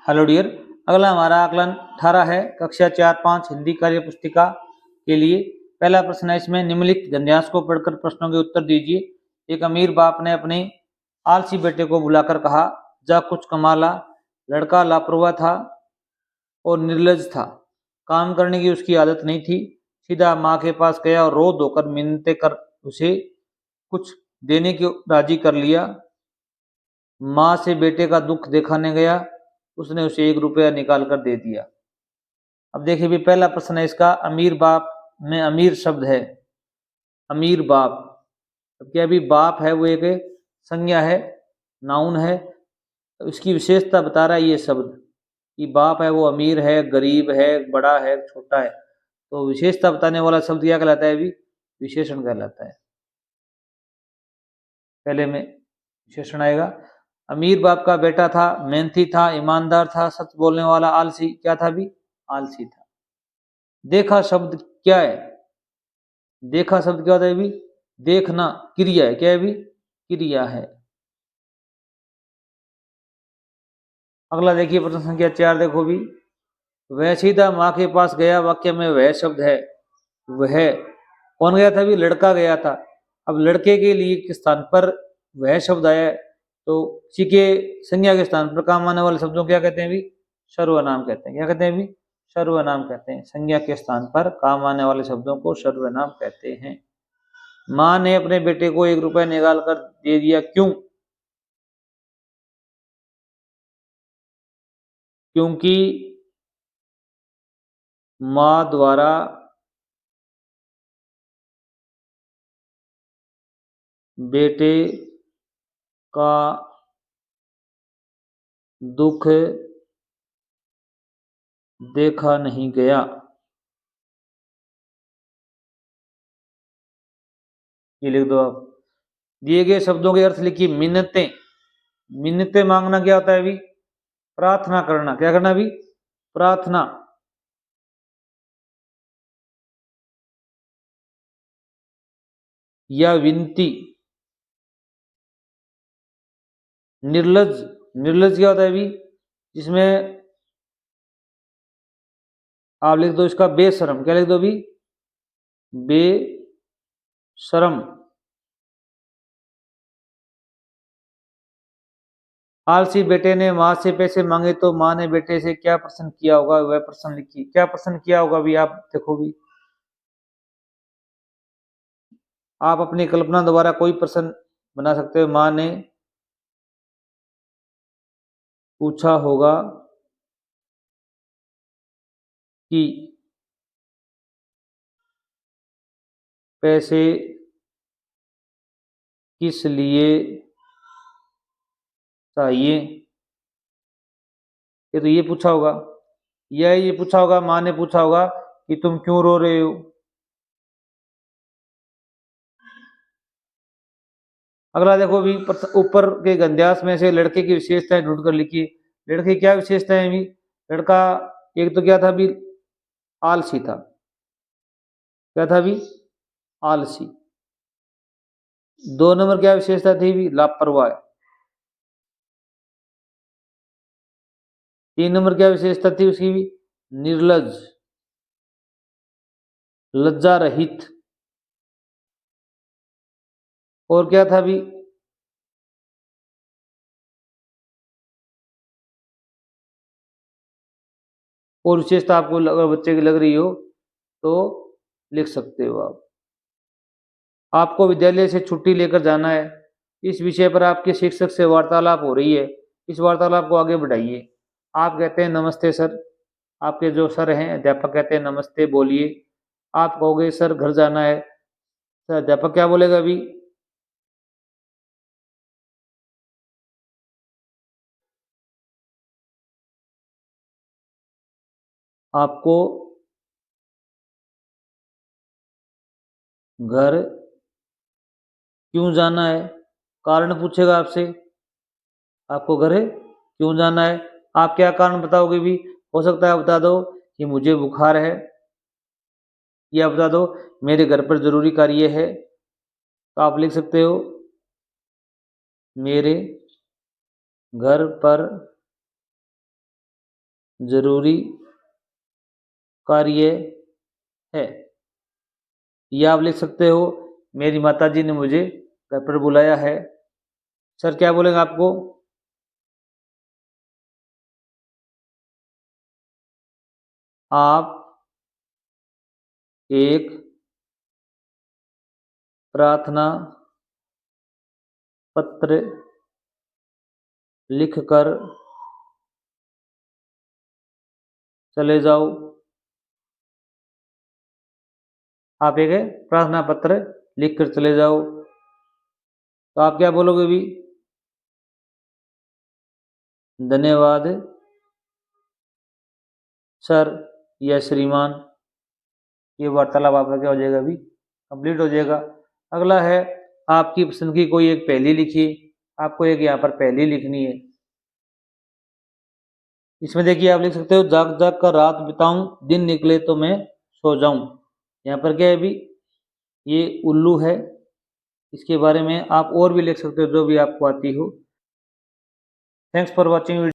Hello dear. अगला हमारा आकलन 18 है, कक्षा 4-5 हिंदी कार्य पुस्तिका के लिए। पहला प्रश्न है इसमें, निम्नलिखित गद्यांश को पढ़कर प्रश्नों के उत्तर दीजिए। एक अमीर बाप ने अपने आलसी बेटे को बुलाकर कहा, जा कुछ कमा ला। लड़का लापरवाह था और निर्लज था। काम करने की उसकी आदत नहीं थी। सीधा माँ के पास गया और रो धोकर मिन्नतें कर उसे कुछ देने की राजी कर लिया। माँ से बेटे का दुख दिखाने गया, उसने उसे 1 रुपया निकाल कर दे दिया। अब देखिए भी पहला प्रश्न है इसका, अमीर बाप में अमीर शब्द है, अमीर बाप। अब क्या भी बाप है वो एक संज्ञा है, नाउन है। तो इसकी विशेषता बता रहा है ये शब्द कि बाप है वो अमीर है, गरीब है, बड़ा है, छोटा है। तो विशेषता बताने वाला शब्द क्या कहलाता है? भी विशेषण कहलाता है। पहले में विशेषण आएगा। अमीर बाप का बेटा था, मेहनती था, ईमानदार था, सच बोलने वाला, आलसी। क्या था? भी आलसी था। देखा शब्द क्या है? देखा शब्द क्या होता है? भी देखना क्रिया है। क्या है? भी क्रिया है। अगला देखिए प्रश्न संख्या 4। देखो भी, वह सीधा माँ के पास गया। वाक्य में वह शब्द है। वह कौन गया था? भी लड़का गया था। अब लड़के के लिए किस स्थान पर वह शब्द आया है? तो किसी के संज्ञा के स्थान पर काम आने वाले शब्दों को क्या कहते हैं? भी सर्वनाम कहते हैं। क्या कहते हैं? भी सर्वनाम कहते हैं। संज्ञा के स्थान पर काम आने वाले शब्दों को सर्वनाम कहते हैं। माँ ने अपने बेटे को 1 रुपया निकाल कर दे दिया। क्यों? क्योंकि माँ द्वारा बेटे का दुख देखा नहीं गया। ये लिख दो आप। दिए गए शब्दों के अर्थ लिखिए। मिन्नतें, मिन्नतें मांगना क्या होता है? भी प्रार्थना करना। क्या करना? भी प्रार्थना। या विनती। निर्लज, निर्लज क्या होता है? भी जिसमें आप लिख दो इसका बेशरम। क्या लिख दो? भी बेशरम। आलसी बेटे ने माँ से पैसे मांगे तो माँ ने बेटे से क्या प्रश्न किया होगा? वह प्रश्न लिखिए। क्या प्रश्न किया होगा? भी आप देखो भी, आप अपनी कल्पना द्वारा कोई प्रश्न बना सकते हो। माँ ने पूछा होगा कि पैसे किस लिए चाहिए? ये तो ये पूछा होगा, या ये पूछा होगा, माँ ने पूछा होगा कि तुम क्यों रो रहे हो। अगला देखो भी, ऊपर के गद्यांश में से लड़के की विशेषताएं ढूंढ कर लिखिए। लड़के की क्या विशेषताएं भी? लड़का एक तो क्या था? भी आलसी था। क्या था? भी आलसी। 2 नंबर क्या विशेषता थी? भी लापरवाह। 3 नंबर क्या विशेषता थी उसकी? भी निर्लज, लज्जा रहित। और क्या था? भी और विशेषता आपको अगर बच्चे की लग रही हो तो लिख सकते हो आप। आपको विद्यालय से छुट्टी लेकर जाना है। इस विषय पर आपके शिक्षक से वार्तालाप हो रही है। इस वार्तालाप को आगे बढ़ाइए। आप कहते हैं नमस्ते सर। आपके जो सर हैं अध्यापक कहते हैं नमस्ते, बोलिए। आप कहोगे सर घर जाना है। सर अध्यापक क्या बोलेगा? अभी आपको घर क्यों जाना है? कारण पूछेगा आपसे, आपको घर क्यों जाना है? आप क्या कारण बताओगे? भी हो सकता है आप बता दो कि मुझे बुखार है, या बता दो मेरे घर पर जरूरी कार्य है। तो आप लिख सकते हो मेरे घर पर जरूरी कार्य है। या आप लिख सकते हो मेरी माताजी ने मुझे घर पर बुलाया है। सर क्या बोलेंगे आपको? आप एक प्रार्थना पत्र लिखकर चले जाओ। आप एक प्रार्थना पत्र लिखकर चले जाओ। तो आप क्या बोलोगे भी? धन्यवाद सर या श्रीमान। ये वार्तालाप आपका क्या हो जाएगा अभी? कंप्लीट हो जाएगा। अगला है आपकी पसंद की कोई एक पहेली लिखिए। आपको एक यहाँ पर पहेली लिखनी है। इसमें देखिए आप लिख सकते हो जाग जाग कर रात बिताऊं, दिन निकले तो मैं सो जाऊं। यहाँ पर क्या है अभी? ये उल्लू है। इसके बारे में आप और भी लिख सकते हो जो भी आपको आती हो। Thanks for watching.